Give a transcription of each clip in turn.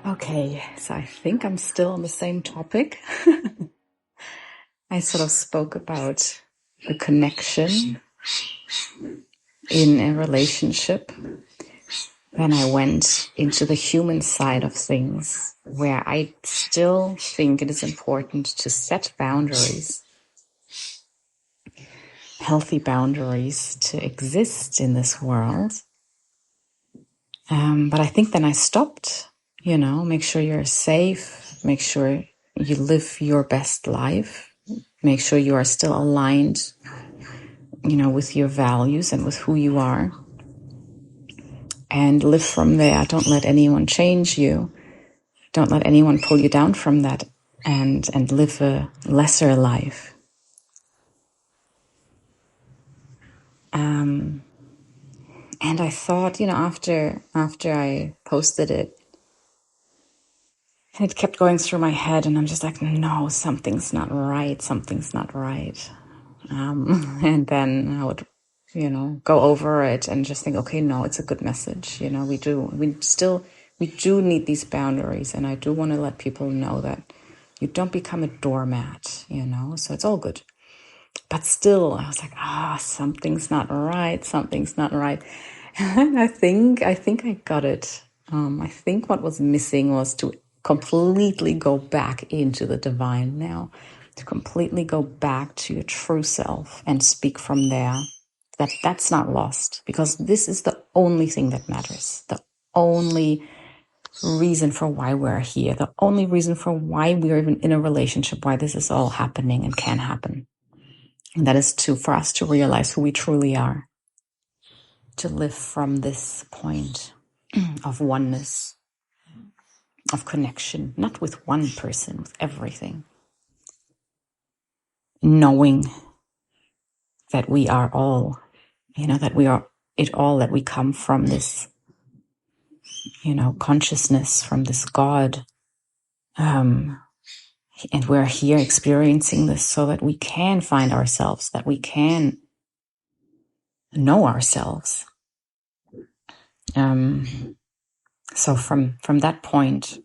Okay, so I think I'm still on the same topic. I sort of spoke about the connection in a relationship. Then I went into the human side of things, where I still think it is important to set boundaries, healthy boundaries to exist in this world. But I think then I stopped, make sure you're safe, make sure you live your best life, make sure you are still aligned, with your values and with who you are, and live from there. Don't let anyone change you. Don't let anyone pull you down from that, and live a lesser life. And I thought, after I posted it, it kept going through my head, and I'm just like, no, something's not right. Something's not right. And then I would, go over it and just think, okay, no, it's a good message. We do need these boundaries. And I do want to let people know that you don't become a doormat, so it's all good. But still, I was like, something's not right. Something's not right. And I think I got it. I think what was missing was to completely go back into the divine now, to completely go back to your true self and speak from there. That's not lost, because this is the only thing that matters. The only reason for why we're here. The only reason for why we're even in a relationship, why this is all happening and can happen. And that is for us to realize who we truly are, to live from this point of oneness, of connection, not with one person, with everything. Knowing that we are all, that we are it all, that we come from this, consciousness, from this God. And we're here experiencing this so that we can find ourselves, that we can know ourselves. So from that point,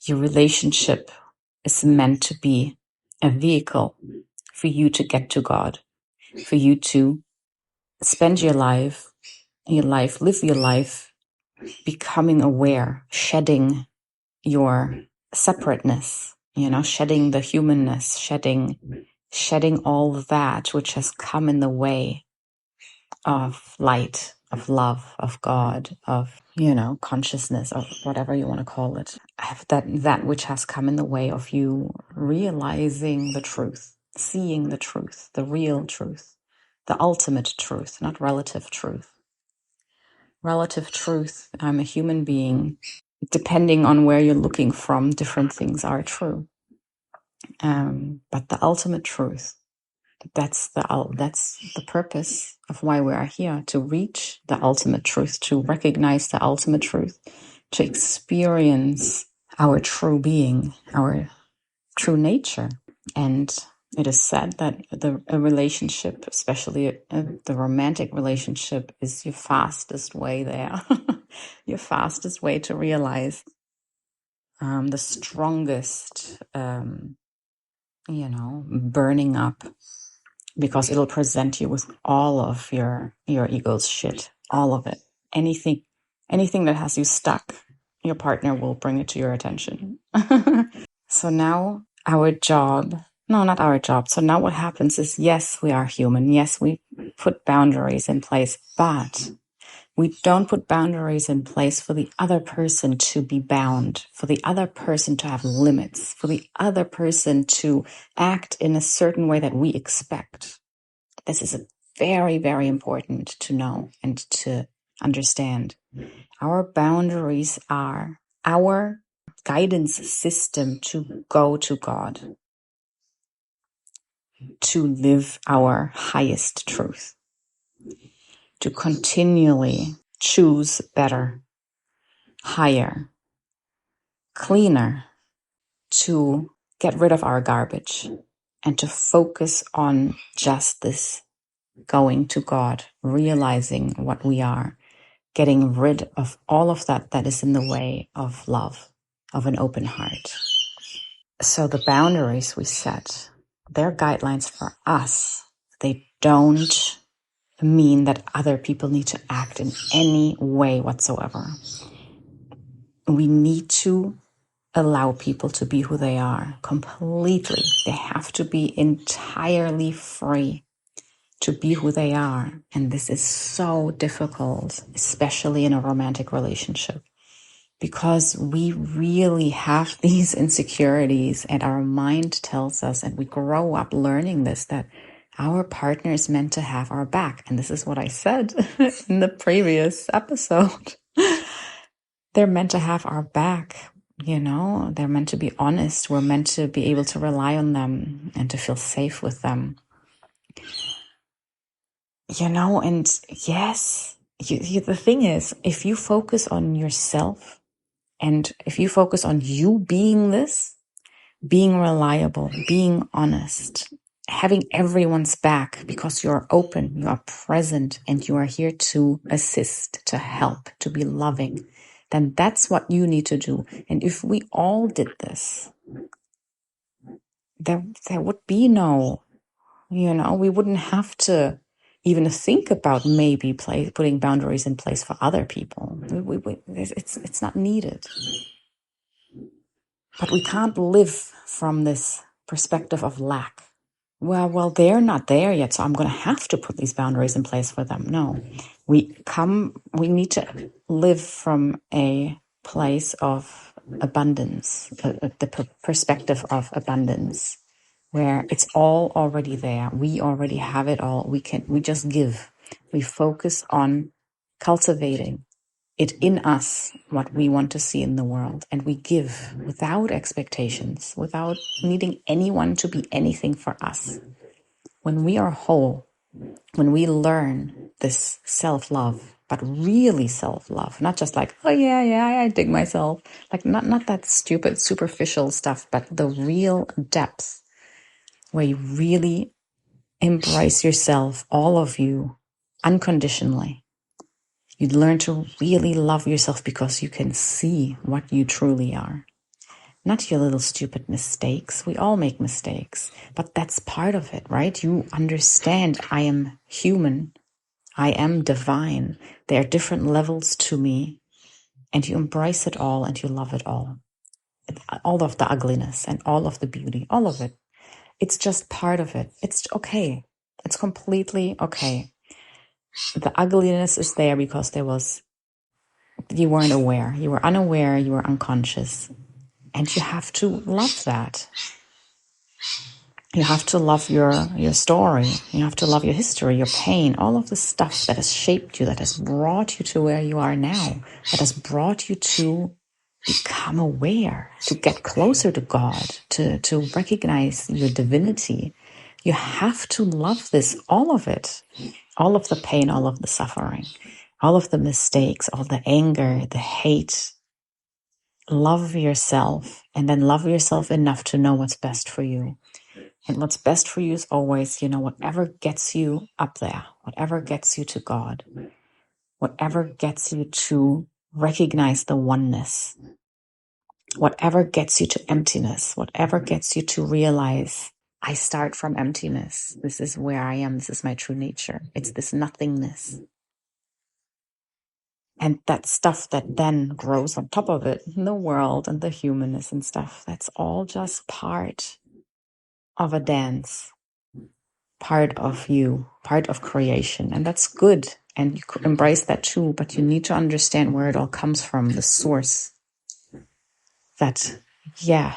your relationship is meant to be a vehicle for you to get to God, for you to spend your life, live your life, becoming aware, shedding your separateness, shedding the humanness, shedding all that which has come in the way of light, of love, of God, of, consciousness, of whatever you want to call it. That which has come in the way of you realizing the truth, seeing the truth, the real truth, the ultimate truth, not relative truth. Relative truth, I'm a human being. Depending on where you're looking from, different things are true. But the ultimate truth, that's the purpose of why we are here, to reach the ultimate truth, to recognize the ultimate truth, to experience our true being, our true nature. And it is said that a relationship, especially the romantic relationship, is your fastest way there, your fastest way to realize the strongest, burning up, because it'll present you with all of your ego's shit, all of it. Anything that has you stuck, your partner will bring it to your attention. So now not our job. So now what happens is, yes, we are human. Yes, we put boundaries in place, but we don't put boundaries in place for the other person to be bound, for the other person to have limits, for the other person to act in a certain way that we expect. This is very, very important to know and to understand. Our boundaries are our guidance system to go to God, to live our highest truth, to continually choose better, higher, cleaner, to get rid of our garbage and to focus on just this, going to God, realizing what we are, getting rid of all of that is in the way of love, of an open heart. So the boundaries we set, they're guidelines for us. They don't mean that other people need to act in any way whatsoever. We need to allow people to be who they are completely. They have to be entirely free to be who they are. And this is so difficult, especially in a romantic relationship, because we really have these insecurities and our mind tells us, and we grow up learning this, that our partner is meant to have our back. And this is what I said in the previous episode. They're meant to have our back. They're meant to be honest. We're meant to be able to rely on them and to feel safe with them. And yes, the thing is, if you focus on yourself and if you focus on you being this, being reliable, being honest, having everyone's back because you're open, you are present, and you are here to assist, to help, to be loving, then that's what you need to do. And if we all did this, there would be no, we wouldn't have to even think about maybe putting boundaries in place for other people. It's not needed. But we can't live from this perspective of lack. Well, they're not there yet, so I'm going to have to put these boundaries in place for them. No, we need to live from a place of abundance, the perspective of abundance, where it's all already there. We already have it all. We just give. We focus on cultivating it in us, what we want to see in the world. And we give without expectations, without needing anyone to be anything for us. When we are whole, when we learn this self-love, but really self-love, not just like, oh yeah, I dig myself, like not that stupid superficial stuff, but the real depth where you really embrace yourself, all of you, unconditionally. You learn to really love yourself because you can see what you truly are. Not your little stupid mistakes. We all make mistakes, but that's part of it, right? You understand I am human. I am divine. There are different levels to me, and you embrace it all and you love it all. All of the ugliness and all of the beauty, all of it. It's just part of it. It's okay. It's completely okay. The ugliness is there because you weren't aware. You were unaware. You were unconscious. And you have to love that. You have to love your story. You have to love your history, your pain, all of the stuff that has shaped you, that has brought you to where you are now, that has brought you to become aware, to get closer to God, to recognize your divinity. You have to love this, all of it, all of the pain, all of the suffering, all of the mistakes, all the anger, the hate. Love yourself, and then love yourself enough to know what's best for you. And what's best for you is always, whatever gets you up there, whatever gets you to God, whatever gets you to recognize the oneness, whatever gets you to emptiness, whatever gets you to realize, I start from emptiness. This is where I am. This is my true nature. It's this nothingness. And that stuff that then grows on top of it, the world and the humanness and stuff, that's all just part of a dance, part of you, part of creation. And that's good. And you could embrace that too, but you need to understand where it all comes from, the source.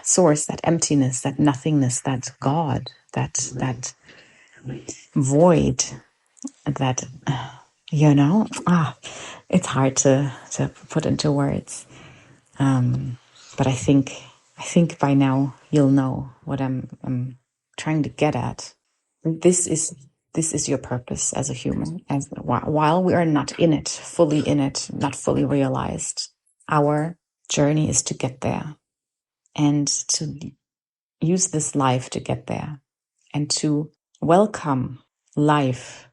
Source, that emptiness, that nothingness, that God, that void, that, it's hard to put into words. But I think by now you'll know what I'm trying to get at. This is your purpose as a human. As while we are not fully in it, not fully realized, our journey is to get there and to use this life to get there and to welcome life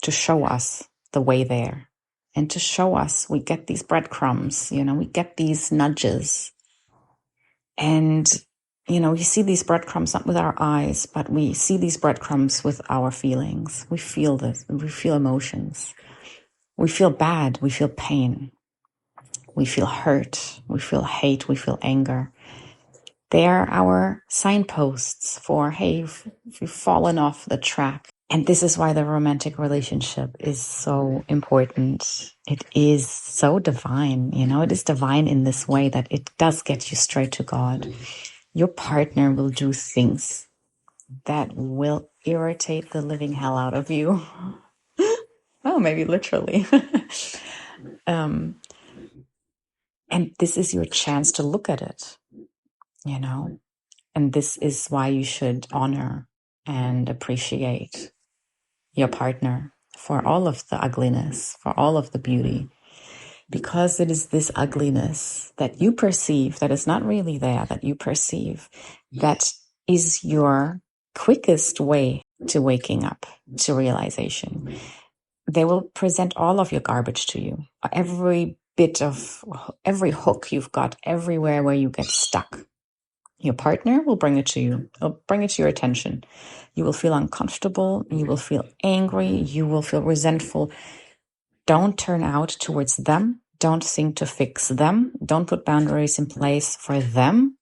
to show us the way there. and to show us. We get these breadcrumbs, we get these nudges. And, we see these breadcrumbs not with our eyes, but we see these breadcrumbs with our feelings. We feel this. We feel emotions. We feel bad. We feel pain. We feel hurt. We feel hate. We feel anger. They are our signposts for, hey, you've fallen off the track. And this is why the romantic relationship is so important. It is so divine, it is divine in this way that it does get you straight to God. Your partner will do things that will irritate the living hell out of you. Oh, maybe literally. And this is your chance to look at it, and this is why you should honor and appreciate your partner for all of the ugliness, for all of the beauty, because it is this ugliness that you perceive that is not really there, that you perceive, that is your quickest way to waking up to realization. They will present all of your garbage to you, every hook you've got, everywhere where you get stuck. Your partner will bring it to you. He'll bring it to your attention. You will feel uncomfortable. You will feel angry. You will feel resentful. Don't turn out towards them. Don't think to fix them. Don't put boundaries in place for them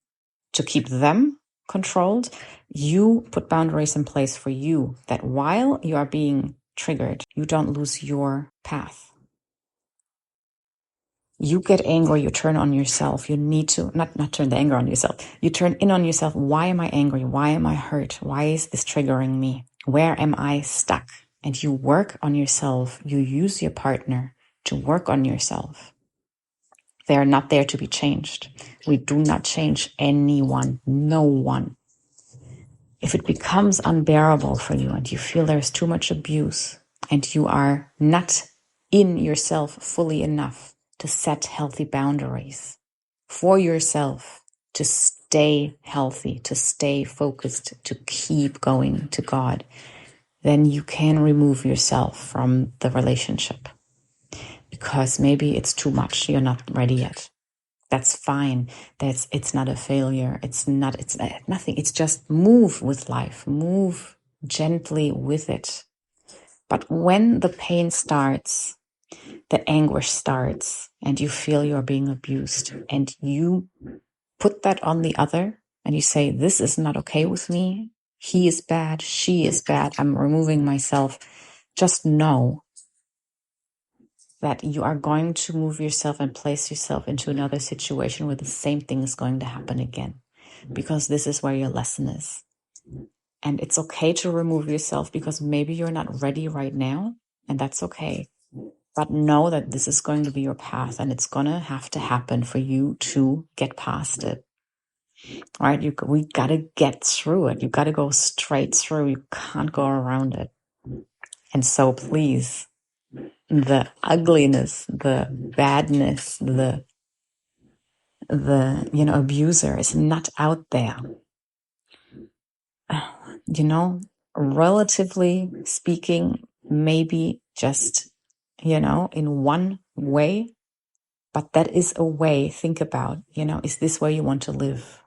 to keep them controlled. You put boundaries in place for you, that while you are being triggered, you don't lose your path. You get angry, you turn on yourself. You need to not turn the anger on yourself. You turn in on yourself. Why am I angry? Why am I hurt? Why is this triggering me? Where am I stuck? And you work on yourself. You use your partner to work on yourself. They are not there to be changed. We do not change anyone, no one. If it becomes unbearable for you and you feel there's too much abuse and you are not in yourself fully enough to set healthy boundaries for yourself, to stay healthy, to stay focused, to keep going to God, then you can remove yourself from the relationship because maybe it's too much. You're not ready yet. That's fine. It's not a failure. It's nothing. It's just move with life. Move gently with it. But when the pain starts, the anguish starts, and you feel you're being abused, and you put that on the other, and you say, this is not okay with me. He is bad. She is bad. I'm removing myself. Just know that you are going to move yourself and place yourself into another situation where the same thing is going to happen again, because this is where your lesson is. And it's okay to remove yourself because maybe you're not ready right now, and that's okay. But know that this is going to be your path, and it's going to have to happen for you to get past it. All right? We got to get through it. You got to go straight through. You can't go around it. And so please, the ugliness, the badness, the abuser is not out there. Relatively speaking, maybe just, in one way, but that is a way. Think about, is this where you want to live?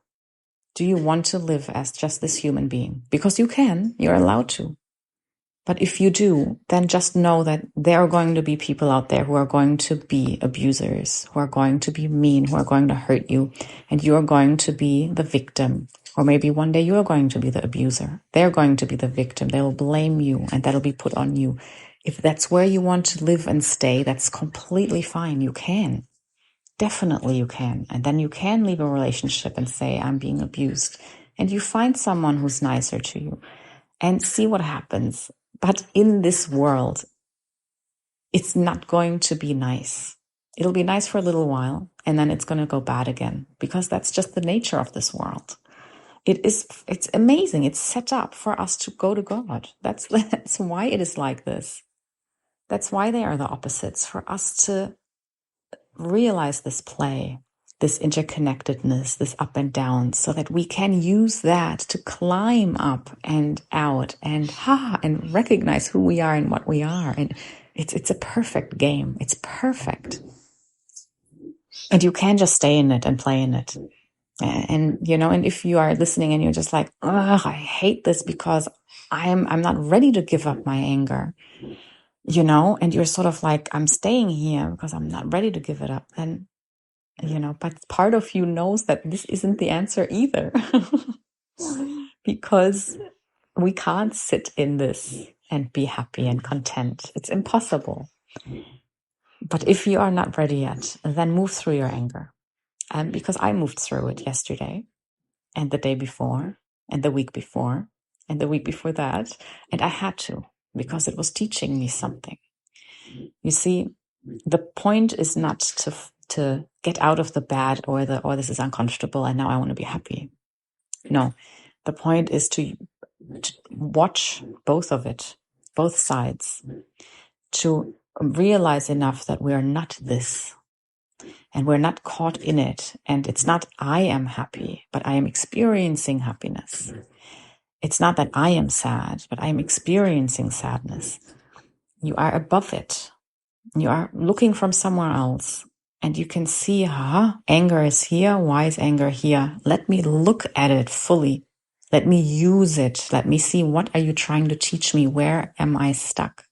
Do you want to live as just this human being? Because you're allowed to. But if you do, then just know that there are going to be people out there who are going to be abusers, who are going to be mean, who are going to hurt you, and you are going to be the victim. Or maybe one day you are going to be the abuser. They're going to be the victim. They will blame you, and that'll be put on you. If that's where you want to live and stay, that's completely fine. You can. Definitely you can. And then you can leave a relationship and say, I'm being abused. And you find someone who's nicer to you and see what happens. But in this world, it's not going to be nice. It'll be nice for a little while, and then it's going to go bad again, because that's just the nature of this world. It's amazing. It's set up for us to go to God. That's why it is like this. That's why they are the opposites, for us to realize this play this interconnectedness, this up and down, so that we can use that to climb up and out and recognize who we are and what we are. And it's a perfect game. It's perfect. And you can just stay in it and play in it. And, and if you are listening and you're just like, ugh, I hate this because I'm not ready to give up my anger, and you're sort of like, I'm staying here because I'm not ready to give it up. And, but part of you knows that this isn't the answer either, because we can't sit in this and be happy and content. It's impossible. But if you are not ready yet, then move through your anger. And because I moved through it yesterday and the day before and the week before and the week before that. And I had to, because it was teaching me something. You see, the point is not to get out of the bad or this is uncomfortable and now I want to be happy. No, the point is to watch both of it, both sides, to realize enough that we are not this and we're not caught in it. And it's not I am happy, but I am experiencing happiness. It's not that I am sad, but I am experiencing sadness. You are above it. You are looking from somewhere else and you can see, anger is here. Why is anger here? Let me look at it fully. Let me use it. Let me see, what are you trying to teach me? Where am I stuck?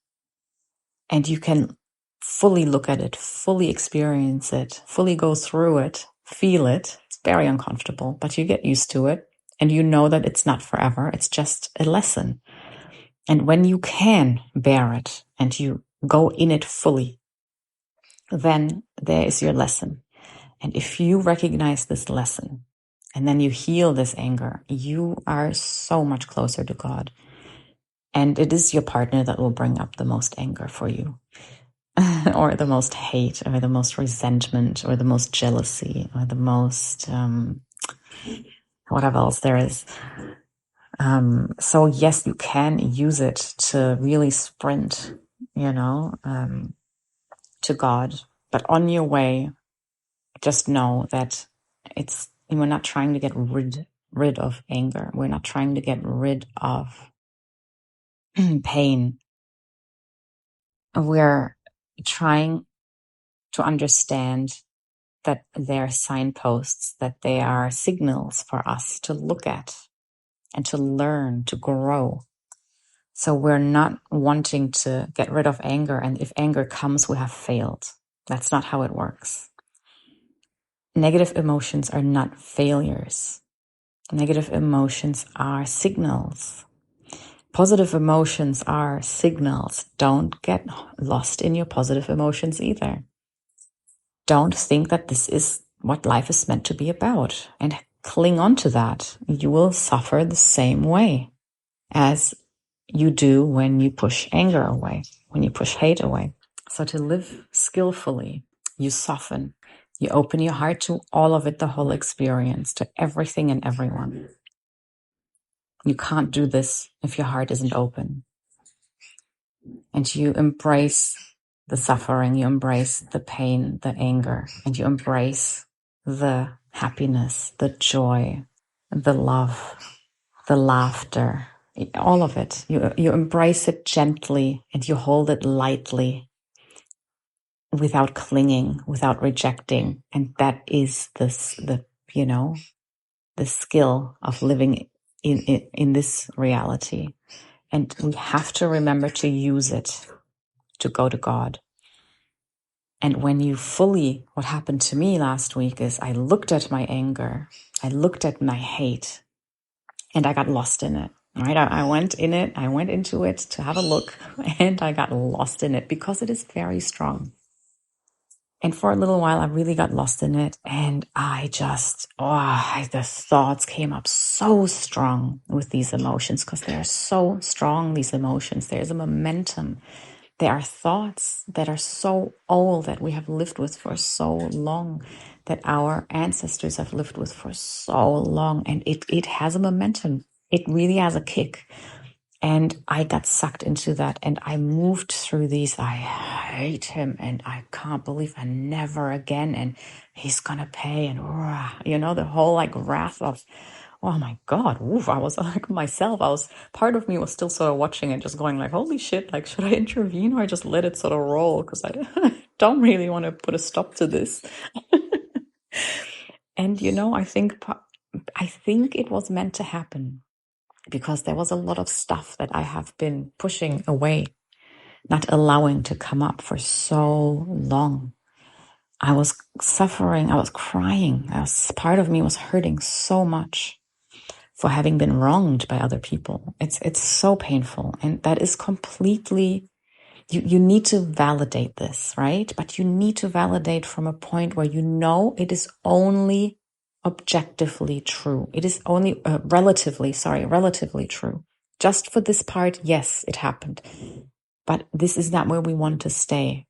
And you can fully look at it, fully experience it, fully go through it, feel it. It's very uncomfortable, but you get used to it. And you know that it's not forever. It's just a lesson. And when you can bear it and you go in it fully, then there is your lesson. And if you recognize this lesson and then you heal this anger, you are so much closer to God. And it is your partner that will bring up the most anger for you, or the most hate, or the most resentment, or the most jealousy, or the most, whatever else there is. So yes, you can use it to really sprint, to God. But on your way, just know that we're not trying to get rid of anger. We're not trying to get rid of pain. We're trying to understand that they're signposts, that they are signals for us to look at and to learn, to grow. So we're not wanting to get rid of anger. And if anger comes, we have failed. That's not how it works. Negative emotions are not failures. Negative emotions are signals. Positive emotions are signals. Don't get lost in your positive emotions either. Don't think that this is what life is meant to be about and cling on to that. You will suffer the same way as you do when you push anger away, when you push hate away. So to live skillfully, you soften, you open your heart to all of it, the whole experience, to everything and everyone. You can't do this if your heart isn't open. And you embrace the suffering, you embrace the pain, the anger, and you embrace the happiness, the joy, the love, the laughter, all of it. You embrace it gently and you hold it lightly without clinging, without rejecting. And that is the skill of living in this reality. And we have to remember to use it to go to God. And when you what happened to me last week is I looked at my anger, I looked at my hate, and I got lost in it. Right? I went into it to have a look, and I got lost in it because it is very strong. And for a little while, I really got lost in it. And I just, the thoughts came up so strong with these emotions because they are so strong, these emotions. There's a momentum. There are thoughts that are so old that we have lived with for so long, that our ancestors have lived with for so long. And it has a momentum. It really has a kick. And I got sucked into that, and I moved through these. I hate him, and I can't believe I never again, and he's gonna pay, and the whole like wrath of, oh my God, oof, I was like myself. Part of me was still sort of watching and just going like, holy shit, like, should I intervene or just let it sort of roll? Because I don't really want to put a stop to this. And I think it was meant to happen, because there was a lot of stuff that I have been pushing away, not allowing to come up for so long. I was suffering, I was crying. Part of me was hurting so much for having been wronged by other people. It's so painful. And that is completely, you need to validate this, right? But you need to validate from a point where you know it is only objectively true. It is only relatively true. Just for this part, yes, it happened. But this is not where we want to stay.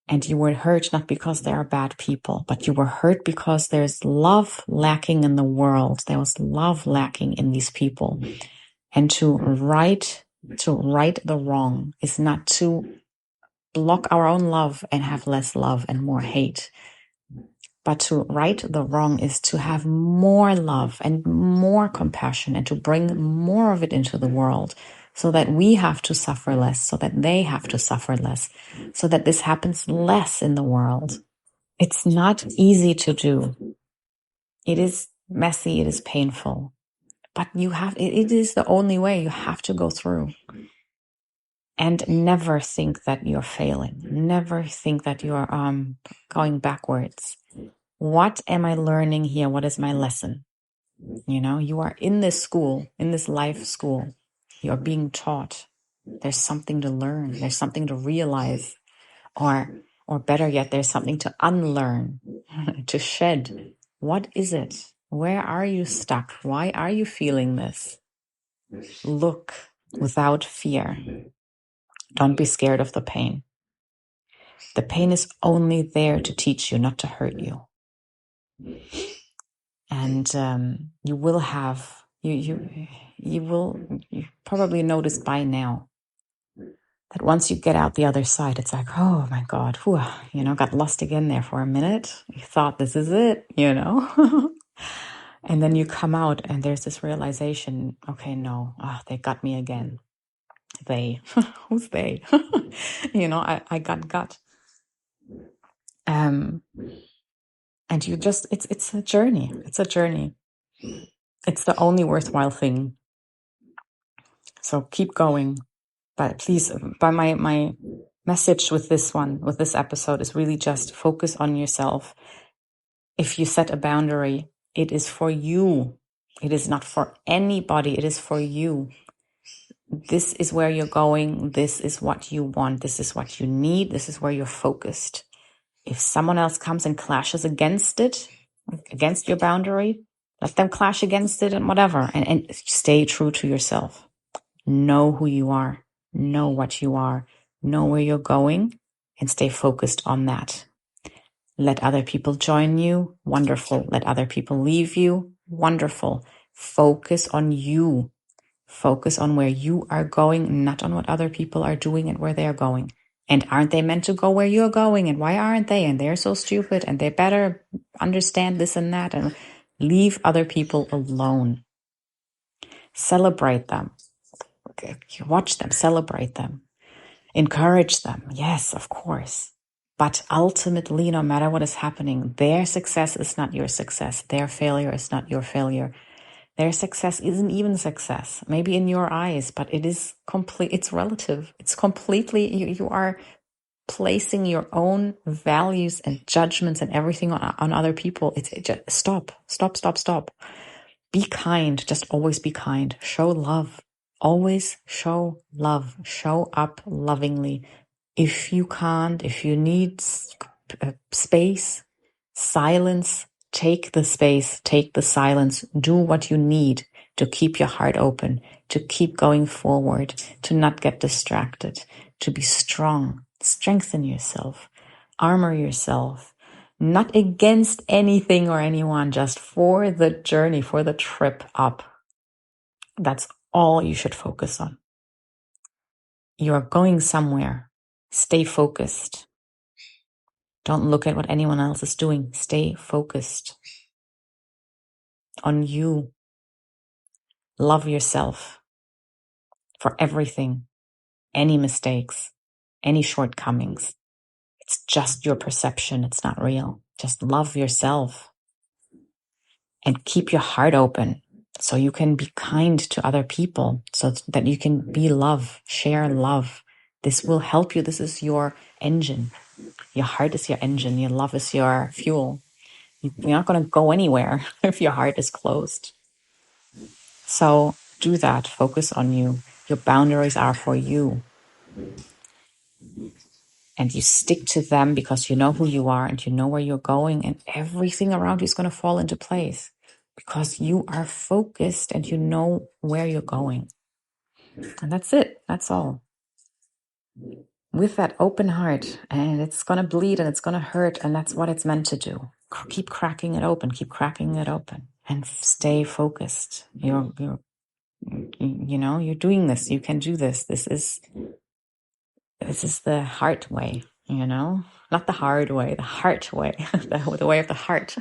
And you were hurt not because they are bad people, but you were hurt because there's love lacking in the world. There was love lacking in these people. And to right the wrong is not to block our own love and have less love and more hate. But to right the wrong is to have more love and more compassion and to bring more of it into the world, so that we have to suffer less, so that they have to suffer less, so that this happens less in the world. It's not easy to do. It is messy, it is painful, but it is the only way. You have to go through. And never think that you're failing. Never think that you're going backwards. What am I learning here? What is my lesson? You are in this school, in this life school. You're being taught. There's something to learn. There's something to realize. Or better yet, there's something to unlearn, to shed. What is it? Where are you stuck? Why are you feeling this? Look without fear. Don't be scared of the pain. The pain is only there to teach you, not to hurt you. And you will have, you probably noticed by now that once you get out the other side, it's like, oh my God, got lost again there for a minute. You thought this is it, And then you come out and there's this realization, okay, no, they got me again. They, who's they? I got. And you just, it's a journey. It's a journey. It's the only worthwhile thing. So keep going. But please, by my message with this episode is really just focus on yourself. If you set a boundary, it is for you. It is not for anybody. It is for you. This is where you're going. This is what you want. This is what you need. This is where you're focused. If someone else comes and clashes against it, against your boundary, let them clash against it and whatever. And stay true to yourself. Know who you are. Know what you are. Know where you're going and stay focused on that. Let other people join you. Wonderful. Let other people leave you. Wonderful. Focus on you. Focus on where you are going, not on what other people are doing and where they're going. And aren't they meant to go where you're going? And why aren't they? And they're so stupid and they better understand this and that. And leave other people alone. Celebrate them. Watch them. Celebrate them. Encourage them. Yes, of course. But ultimately, no matter what is happening, their success is not your success. Their failure is not your failure. Their success isn't even success, maybe in your eyes, but it is complete. It's relative. It's completely, you are placing your own values and judgments and everything on other people. It's just stop. Be kind. Just always be kind. Show love. Always show love. Show up lovingly. If you can't, if you need space, silence, take the space, take the silence, do what you need to keep your heart open, to keep going forward, to not get distracted, to be strong, strengthen yourself, armor yourself, not against anything or anyone, just for the journey, for the trip up. That's all you should focus on. You are going somewhere. Stay focused. Don't look at what anyone else is doing. Stay focused on you. Love yourself for everything, any mistakes, any shortcomings. It's just your perception. It's not real. Just love yourself and keep your heart open so you can be kind to other people, so that you can be love, share love. This will help you. This is your engine. Your heart is your engine. Your love is your fuel. You're not going to go anywhere if your heart is closed. So do that. Focus on you. Your boundaries are for you. And you stick to them because you know who you are and you know where you're going, and everything around you is going to fall into place because you are focused and you know where you're going. And that's it. That's all. With that open heart, and it's going to bleed and it's going to hurt, and that's what it's meant to do. Keep cracking it open. Keep cracking it open and stay focused. You're doing this. You can do this. This is the heart way, not the hard way, the heart way, the way of the heart.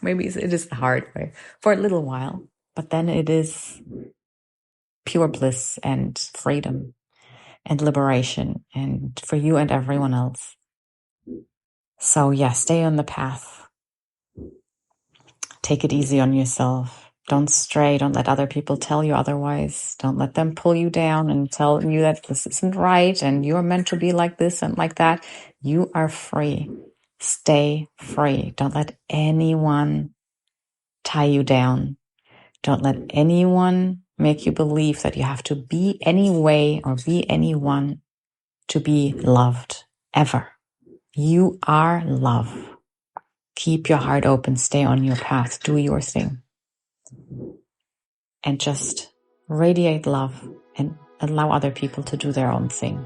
Maybe it is the hard way for a little while, but then it is pure bliss and freedom and liberation, and for you and everyone else. So yeah, stay on the path. Take it easy on yourself. Don't stray. Don't let other people tell you otherwise. Don't let them pull you down and tell you that this isn't right and you're meant to be like this and like that. You are free. Stay free. Don't let anyone tie you down. Don't let anyone make you believe that you have to be any way or be anyone to be loved, ever. You are love. Keep your heart open. Stay on your path. Do your thing. And just radiate love and allow other people to do their own thing.